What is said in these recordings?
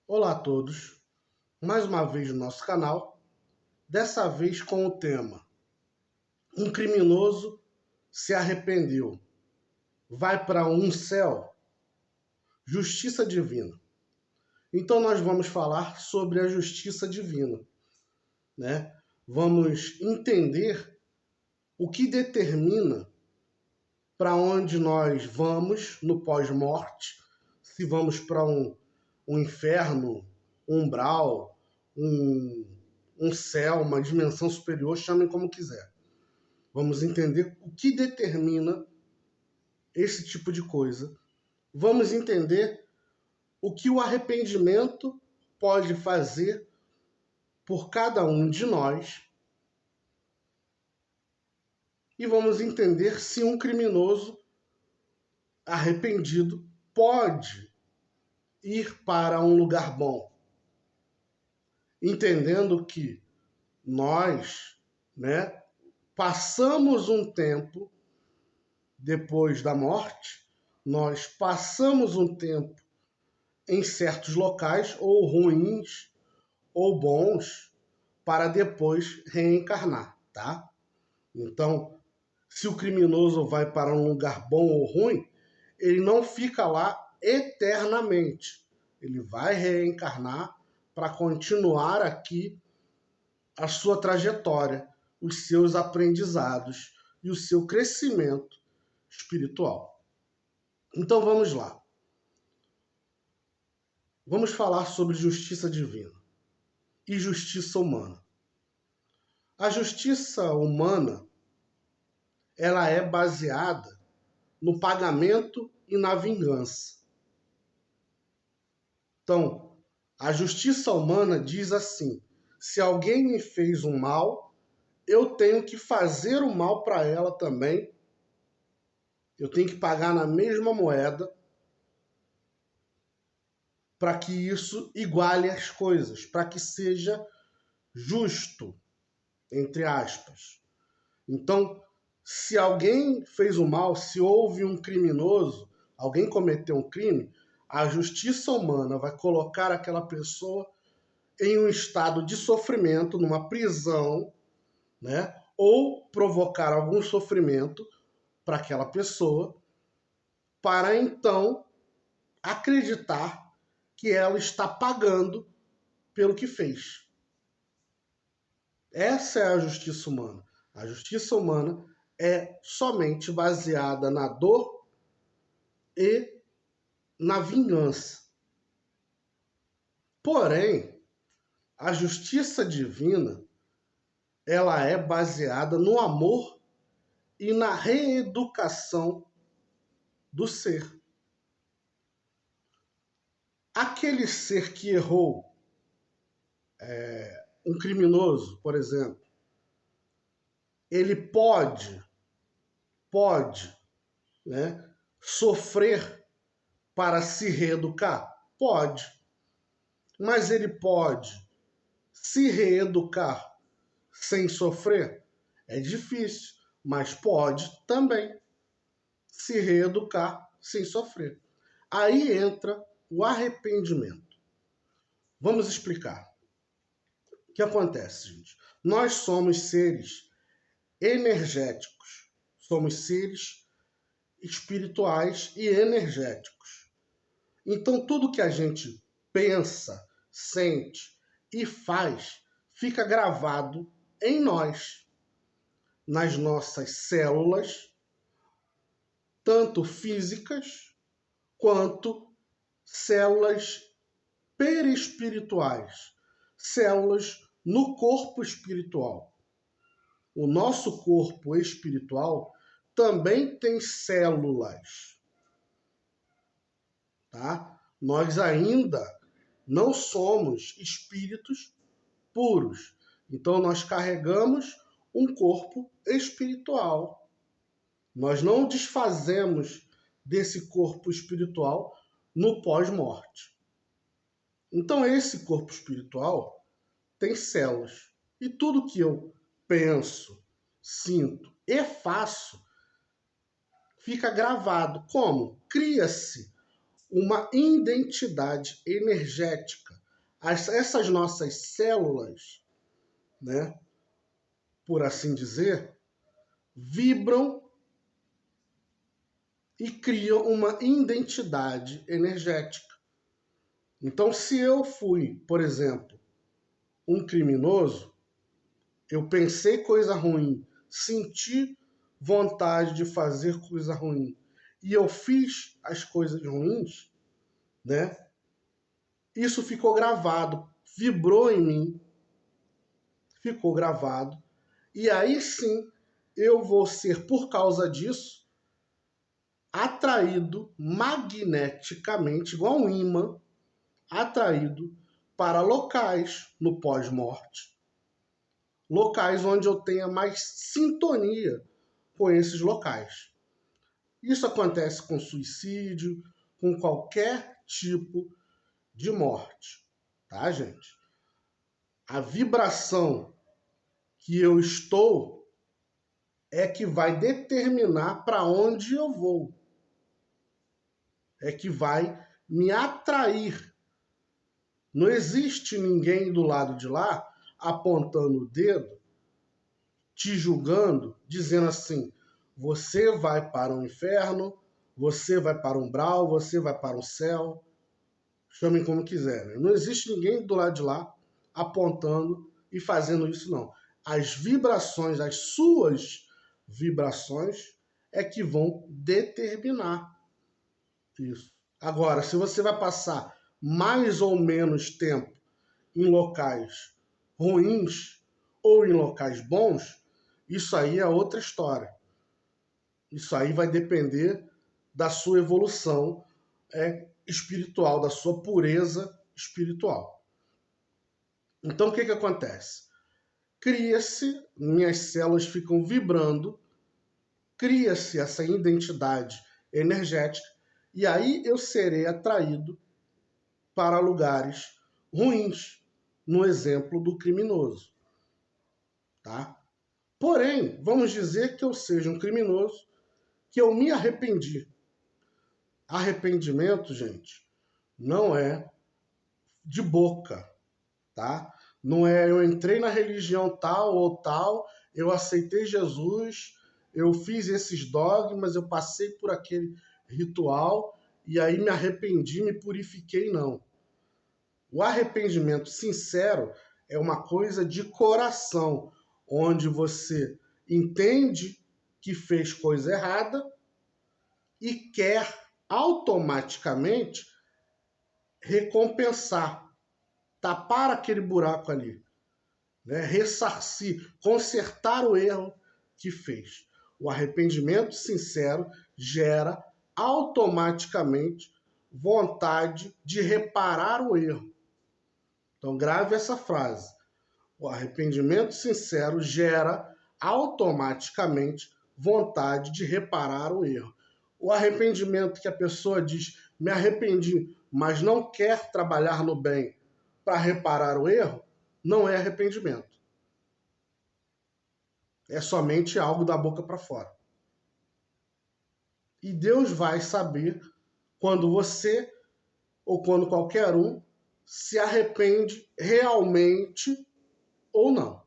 Olá a todos, mais uma vez no nosso canal, dessa vez com o tema Um criminoso se arrependeu, vai para um céu? Justiça divina. Então nós vamos falar sobre a justiça divina, né? Vamos entender o que determina para onde nós vamos no pós-morte, se vamos para um inferno, um umbral, um céu, uma dimensão superior, chamem como quiser. Vamos entender o que determina esse tipo de coisa. Vamos entender o que o arrependimento pode fazer por cada um de nós. E vamos entender se um criminoso arrependido pode ir para um lugar bom. Entendendo que nós, né, passamos um tempo depois da morte, nós passamos um tempo em certos locais, ou ruins, ou bons, para depois reencarnar, tá? Então, se o criminoso vai para um lugar bom ou ruim, ele não fica lá eternamente. Ele vai reencarnar para continuar aqui a sua trajetória, os seus aprendizados e o seu crescimento espiritual. Então vamos lá. Vamos falar sobre justiça divina e justiça humana. A justiça humana, ela é baseada no pagamento e na vingança. Então, a justiça humana diz assim: se alguém me fez um mal, eu tenho que fazer o mal para ela também. Eu tenho que pagar na mesma moeda para que isso iguale as coisas, para que seja justo, entre aspas. Então, se alguém fez o mal, se houve um criminoso, alguém cometeu um crime, a justiça humana vai colocar aquela pessoa em um estado de sofrimento, numa prisão, né? Ou provocar algum sofrimento para aquela pessoa, para então acreditar que ela está pagando pelo que fez. Essa é a justiça humana. A justiça humana é somente baseada na dor e na vingança. Porém, a justiça divina, ela é baseada no amor e na reeducação do ser. Aquele ser que errou, um criminoso, por exemplo, ele pode, né, sofrer para se reeducar? Pode. Mas ele pode se reeducar sem sofrer? É difícil, mas pode também se reeducar sem sofrer. Aí entra o arrependimento. Vamos explicar. O que acontece, gente? Nós somos seres energéticos, somos seres espirituais e energéticos. Então, tudo que a gente pensa, sente e faz fica gravado em nós, nas nossas células, tanto físicas quanto células perispirituais, células no corpo espiritual. O nosso corpo espiritual também tem células, tá? Nós ainda não somos espíritos puros. Então nós carregamos um corpo espiritual. Nós não desfazemos desse corpo espiritual no pós-morte. Então esse corpo espiritual tem células. E tudo que eu penso, sinto e faço fica gravado. Como? Cria-se uma identidade energética. Essas nossas células, né, por assim dizer, vibram e criam uma identidade energética. Então, se eu fui, por exemplo, um criminoso, eu pensei coisa ruim, senti vontade de fazer coisa ruim, e eu fiz as coisas ruins, né? Isso ficou gravado, vibrou em mim, ficou gravado, e aí sim eu vou ser, por causa disso, atraído magneticamente, igual um imã, atraído para locais no pós-morte. Locais onde eu tenha mais sintonia com esses locais. Isso acontece com suicídio, com qualquer tipo de morte, tá, gente? A vibração que eu estou é que vai determinar para onde eu vou. É que vai me atrair. Não existe ninguém do lado de lá apontando o dedo, te julgando, dizendo assim: você vai para o inferno, você vai para o umbral, você vai para o céu. Chamem como quiserem. Não existe ninguém do lado de lá apontando e fazendo isso, não. As vibrações, as suas vibrações, é que vão determinar isso. Agora, se você vai passar mais ou menos tempo em locais ruins ou em locais bons, isso aí é outra história. Isso aí vai depender da sua evolução espiritual, da sua pureza espiritual. Então, o que acontece? Cria-se, minhas células ficam vibrando, cria-se essa identidade energética, e aí eu serei atraído para lugares ruins, no exemplo do criminoso. Tá? Porém, vamos dizer que eu seja um criminoso, que eu me arrependi. Arrependimento, gente, não é de boca, tá? Não é eu entrei na religião tal ou tal, eu aceitei Jesus, eu fiz esses dogmas, eu passei por aquele ritual e aí me arrependi, me purifiquei, não. O arrependimento sincero é uma coisa de coração, onde você entende que fez coisa errada e quer automaticamente recompensar, tapar aquele buraco ali, né? Ressarcir, consertar o erro que fez. O arrependimento sincero gera automaticamente vontade de reparar o erro. Então grave essa frase. O arrependimento sincero gera automaticamente vontade de reparar o erro. O arrependimento que a pessoa diz, me arrependi, mas não quer trabalhar no bem para reparar o erro, não é arrependimento. É somente algo da boca para fora. E Deus vai saber quando você ou quando qualquer um se arrepende realmente ou não.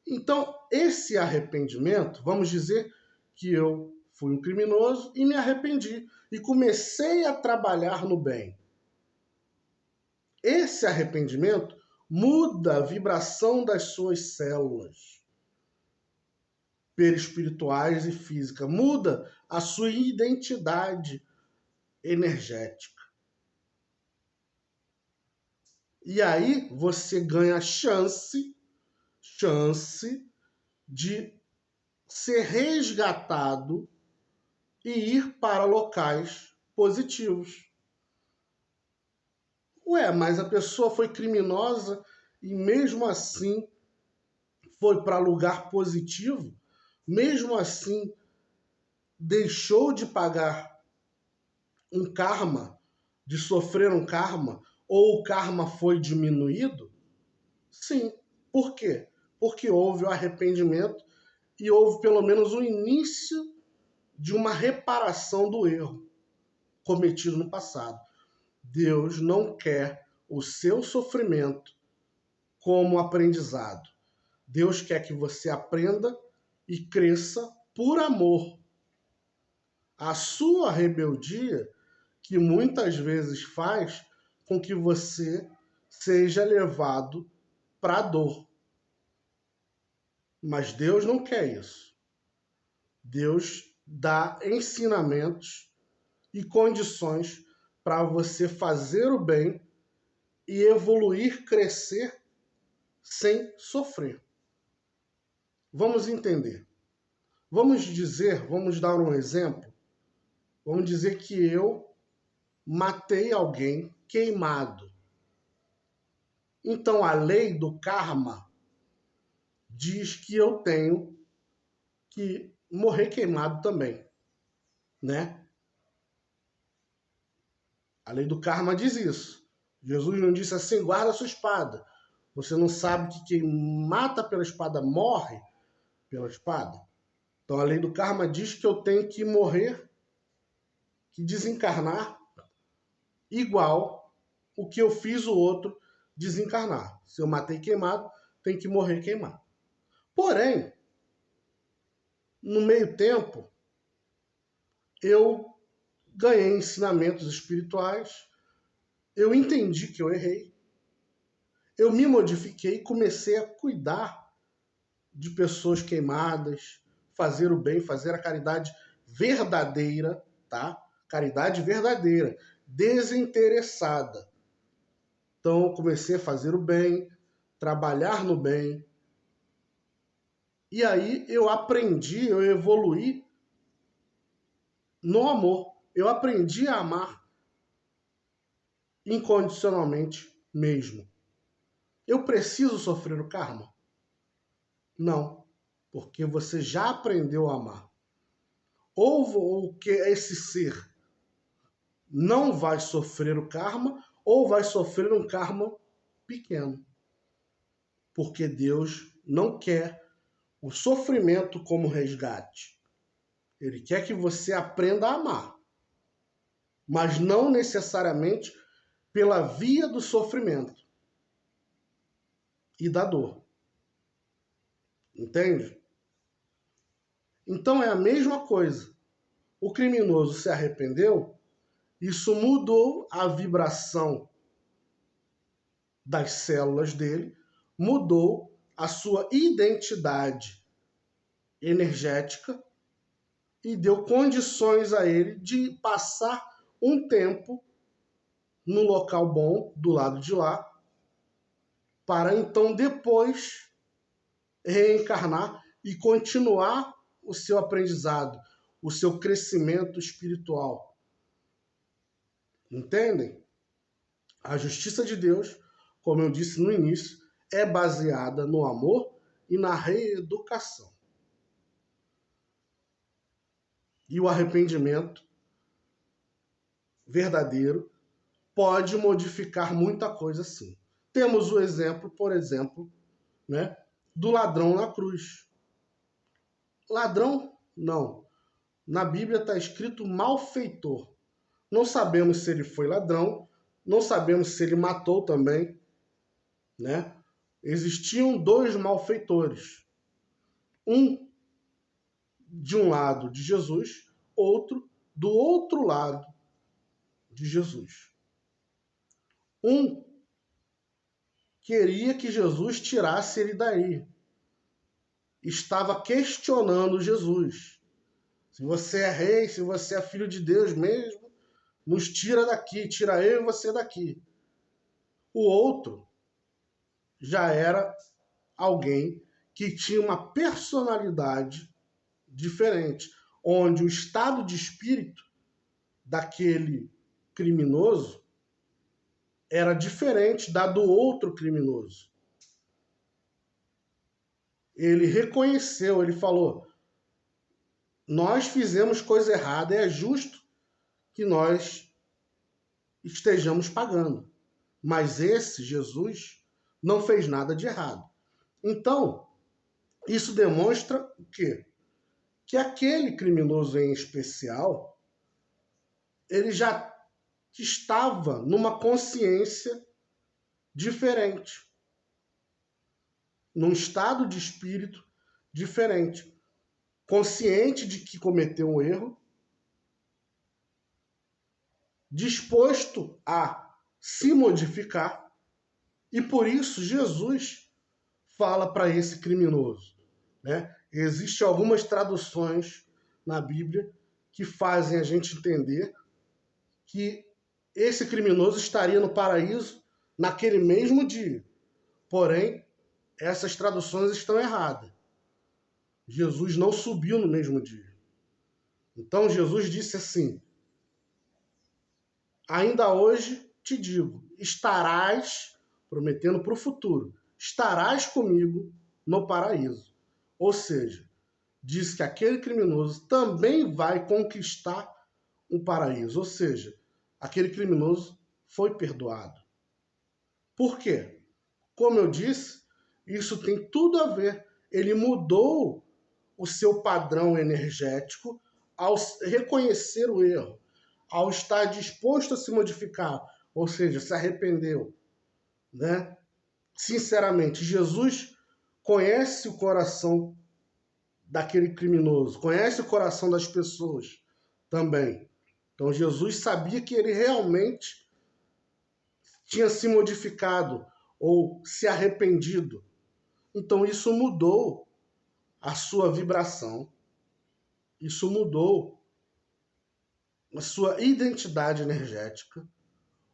Então, esse arrependimento, vamos dizer que eu fui um criminoso e me arrependi e comecei a trabalhar no bem. Esse arrependimento muda a vibração das suas células perispirituais e física, muda a sua identidade energética. E aí você ganha chance de ser resgatado e ir para locais positivos. Ué, mas a pessoa foi criminosa e mesmo assim foi para lugar positivo? Mesmo assim deixou de pagar um karma, de sofrer um karma, ou o karma foi diminuído? Sim. Por quê? Porque houve o arrependimento e houve pelo menos o início de uma reparação do erro. cometido no passado. Deus não quer o seu sofrimento como aprendizado. Deus quer que você aprenda e cresça por amor. A sua rebeldia, que muitas vezes faz com que você seja levado para a dor. Mas Deus não quer isso. Deus dá ensinamentos e condições para você fazer o bem e evoluir, crescer sem sofrer. Vamos entender. Vamos dar um exemplo. Vamos dizer que eu matei alguém queimado. Então a lei do karma diz que eu tenho que morrer queimado também, né? A lei do karma diz isso. Jesus não disse assim: guarda a sua espada. Você não sabe que quem mata pela espada morre pela espada? Então a lei do karma diz que eu tenho que morrer, que desencarnar igual o que eu fiz o outro desencarnar. Se eu matei queimado, tem que morrer queimado. Porém, no meio tempo, eu ganhei ensinamentos espirituais, eu entendi que eu errei, eu me modifiquei e comecei a cuidar de pessoas queimadas, fazer o bem, fazer a caridade verdadeira, tá? Caridade verdadeira, desinteressada. Então, eu comecei a fazer o bem, trabalhar no bem. E aí eu aprendi, eu evoluí no amor. Eu aprendi a amar incondicionalmente mesmo. Eu preciso sofrer o karma? Não, porque você já aprendeu a amar. Ou que esse ser não vai sofrer o karma, ou vai sofrer um karma pequeno. Porque Deus não quer o sofrimento como resgate. Ele quer que você aprenda a amar, mas não necessariamente pela via do sofrimento e da dor. Entende? Então é a mesma coisa. O criminoso se arrependeu, isso mudou a vibração das células dele, mudou a sua identidade energética e deu condições a ele de passar um tempo no local bom, do lado de lá, para então depois reencarnar e continuar o seu aprendizado, o seu crescimento espiritual. Entendem? A justiça de Deus, como eu disse no início, é baseada no amor e na reeducação. E o arrependimento verdadeiro pode modificar muita coisa, sim. Temos o exemplo, por exemplo, né, do ladrão na cruz. Ladrão, não. Na Bíblia está escrito malfeitor. Não sabemos se ele foi ladrão, não sabemos se ele matou também, né? Existiam dois malfeitores. Um de um lado de Jesus, outro do outro lado de Jesus. Um queria que Jesus tirasse ele daí. Estava questionando Jesus. Se você é rei, se você é filho de Deus mesmo, nos tira daqui, tira eu e você daqui. O outro já era alguém que tinha uma personalidade diferente, onde o estado de espírito daquele criminoso era diferente da do outro criminoso. Ele reconheceu, ele falou: nós fizemos coisa errada, é justo que nós estejamos pagando. Mas esse Jesus não fez nada de errado. Então, isso demonstra o quê? Que aquele criminoso em especial ele já estava numa consciência diferente, num estado de espírito diferente, consciente de que cometeu um erro, disposto a se modificar, e por isso Jesus fala para esse criminoso, né? Existem algumas traduções na Bíblia que fazem a gente entender que esse criminoso estaria no paraíso naquele mesmo dia. Porém, essas traduções estão erradas. Jesus não subiu no mesmo dia. Então Jesus disse assim: ainda hoje te digo, estarás, prometendo para o futuro, estarás comigo no paraíso. Ou seja, diz que aquele criminoso também vai conquistar um paraíso. Ou seja, aquele criminoso foi perdoado. Por quê? Como eu disse, isso tem tudo a ver. Ele mudou o seu padrão energético ao reconhecer o erro, ao estar disposto a se modificar, ou seja, se arrependeu, né? Sinceramente, Jesus conhece o coração daquele criminoso, conhece o coração das pessoas também. Então Jesus sabia que ele realmente tinha se modificado ou se arrependido. Então isso mudou a sua vibração, isso mudou a sua identidade energética,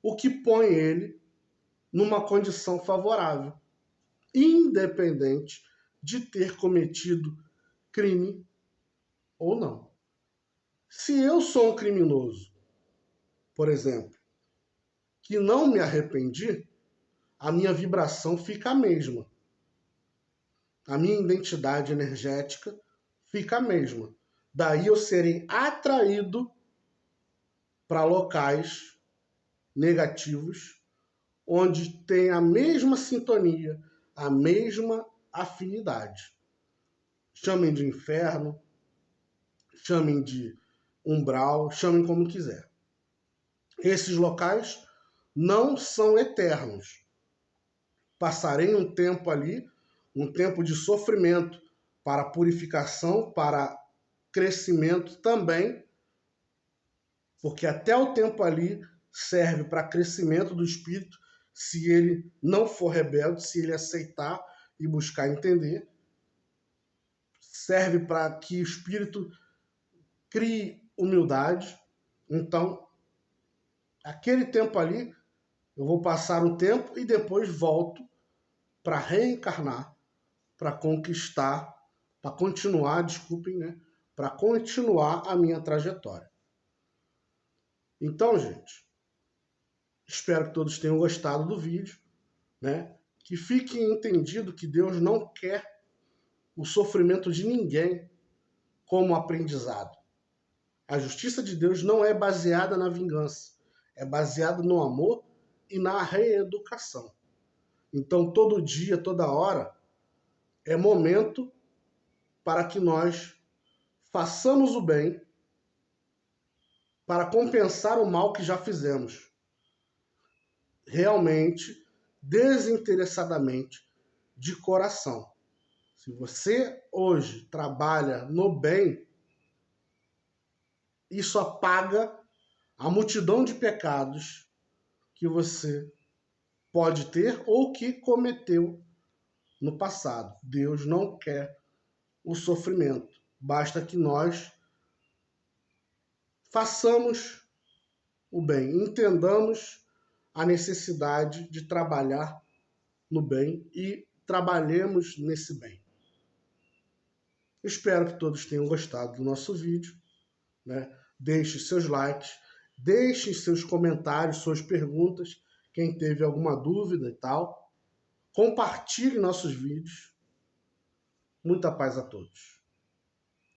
o que põe ele numa condição favorável, independente de ter cometido crime ou não. Se eu sou um criminoso, por exemplo, que não me arrependi, a minha vibração fica a mesma. A minha identidade energética fica a mesma. Daí eu serei atraído para locais negativos, onde tem a mesma sintonia, a mesma afinidade. Chamem de inferno, chamem de umbral, chamem como quiser. Esses locais não são eternos. Passarei um tempo ali, um tempo de sofrimento para purificação, para crescimento também, porque até o tempo ali serve para crescimento do espírito, se ele não for rebelde, se ele aceitar e buscar entender. Serve para que o espírito crie humildade. Então, aquele tempo ali, eu vou passar um tempo e depois volto para reencarnar, para conquistar, para continuar, desculpem, né? Para continuar a minha trajetória. Então, gente, espero que todos tenham gostado do vídeo, né? Que fique entendido que Deus não quer o sofrimento de ninguém como aprendizado. A justiça de Deus não é baseada na vingança, é baseada no amor e na reeducação. Então, todo dia, toda hora, é momento para que nós façamos o bem para compensar o mal que já fizemos. Realmente, desinteressadamente, de coração. Se você hoje trabalha no bem, isso apaga a multidão de pecados que você pode ter ou que cometeu no passado. Deus não quer o sofrimento. Basta que nós façamos o bem, entendamos a necessidade de trabalhar no bem e trabalhemos nesse bem. Espero que todos tenham gostado do nosso vídeo, né? Deixe seus likes, deixe seus comentários, suas perguntas, quem teve alguma dúvida e tal. Compartilhe nossos vídeos. Muita paz a todos.